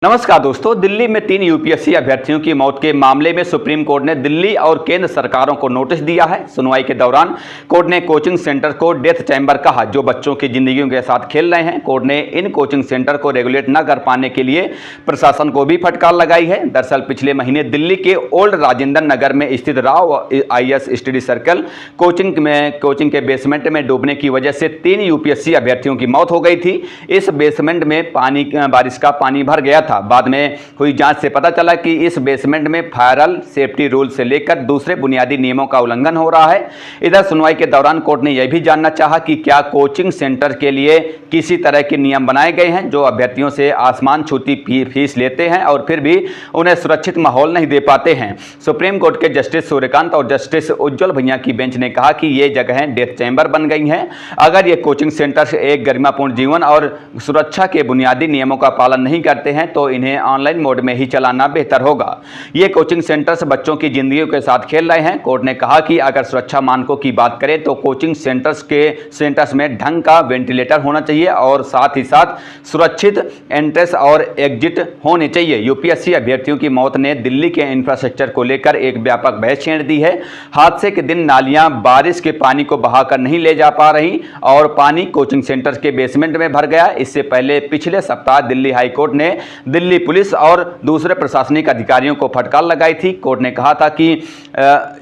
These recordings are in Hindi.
नमस्कार दोस्तों, दिल्ली में 3 यूपीएससी अभ्यर्थियों की मौत के मामले में सुप्रीम कोर्ट ने दिल्ली और केंद्र सरकारों को नोटिस दिया है। सुनवाई के दौरान कोर्ट ने कोचिंग सेंटर को डेथ चैम्बर कहा, जो बच्चों की जिंदगियों के साथ खेल रहे हैं। कोर्ट ने इन कोचिंग सेंटर को रेगुलेट न कर पाने के लिए प्रशासन को भी फटकार लगाई है। दरअसल पिछले महीने दिल्ली के ओल्ड राजेंद्र नगर में स्थित Rao IAS study circle coaching के बेसमेंट में डूबने की वजह से 3 यूपीएससी अभ्यर्थियों की मौत हो गई थी। इस बेसमेंट में बारिश का पानी भर गया था। बाद में हुई जांच से पता चला कि इस बेसमेंट में फायर सेफ्टी रूल से लेकर दूसरे बुनियादी नियमों का उल्लंघन हो रहा है। इधर सुनवाई के दौरान कोर्ट ने यह भी जानना चाहा कि क्या कोचिंग सेंटर के लिए किसी तरह के नियम बनाए गए हैं जो अभ्यर्थियों से आसमान छूती फीस लेते हैं और फिर भी उन्हें सुरक्षित माहौल नहीं दे पाते हैं। सुप्रीम कोर्ट के जस्टिस सूर्यकांत और जस्टिस उज्ज्वल भैया की बेंच ने कहा कि ये जगहें डेथ चैम्बर बन गई हैं। अगर ये कोचिंग सेंटर एक गरिमापूर्ण जीवन और सुरक्षा के बुनियादी नियमों का पालन नहीं करते हैं तो इन्हें ऑनलाइन मोड में ही चलाना बेहतर होगा। ये कोचिंग सेंटर्स बच्चों की जिंदगियों के साथ खेल रहे हैं। कोर्ट ने कहा कि अगर सुरक्षा मानकों की बात करें तो कोचिंग सेंटर्स में ढंग का वेंटिलेटर होना चाहिए और साथ ही साथ सुरक्षित एंट्रेंस और एग्जिट होने चाहिए। यूपीएससी अभ्यर्थियों की मौत ने दिल्ली के इंफ्रास्ट्रक्चर को लेकर एक व्यापक बहस छेड़ दी है। हादसे के दिन नालियां बारिश के पानी को बहाकर नहीं ले जा पा रही और पानी कोचिंग सेंटर के बेसमेंट में भर गया। इससे पहले पिछले सप्ताह दिल्ली हाई कोर्ट ने दिल्ली पुलिस और दूसरे प्रशासनिक अधिकारियों को फटकार लगाई थी। कोर्ट ने कहा था कि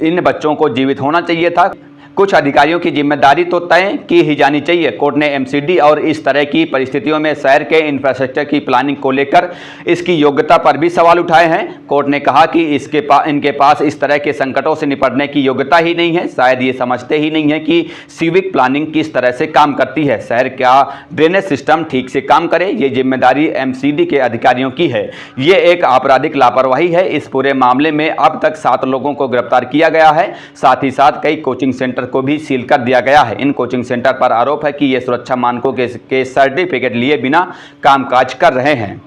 इन बच्चों को जीवित होना चाहिए था। कुछ अधिकारियों की जिम्मेदारी तो तय की ही जानी चाहिए। कोर्ट ने MCD और इस तरह की परिस्थितियों में शहर के इंफ्रास्ट्रक्चर की प्लानिंग को लेकर इसकी योग्यता पर भी सवाल उठाए हैं। कोर्ट ने कहा कि इनके पास इस तरह के संकटों से निपटने की योग्यता ही नहीं है। शायद ये समझते ही नहीं है कि सिविक प्लानिंग किस तरह से काम करती है, शहर का ड्रेनेज सिस्टम ठीक से काम करे, ये जिम्मेदारी MCD के अधिकारियों की है। ये एक आपराधिक लापरवाही है। इस पूरे मामले में अब तक 7 लोगों को गिरफ्तार किया गया है। साथ ही साथ कई कोचिंग सेंटर को भी सील कर दिया गया है। इन कोचिंग सेंटर पर आरोप है कि ये सुरक्षा मानकों के सर्टिफिकेट लिए बिना कामकाज कर रहे हैं।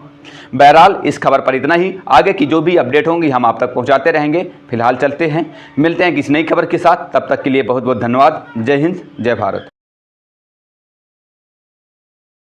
बहरहाल इस खबर पर इतना ही। आगे की जो भी अपडेट होंगी हम आप तक पहुंचाते रहेंगे। फिलहाल चलते हैं, मिलते हैं किसी नई खबर के साथ। तब तक के लिए बहुत बहुत धन्यवाद। जय हिंद, जय भारत।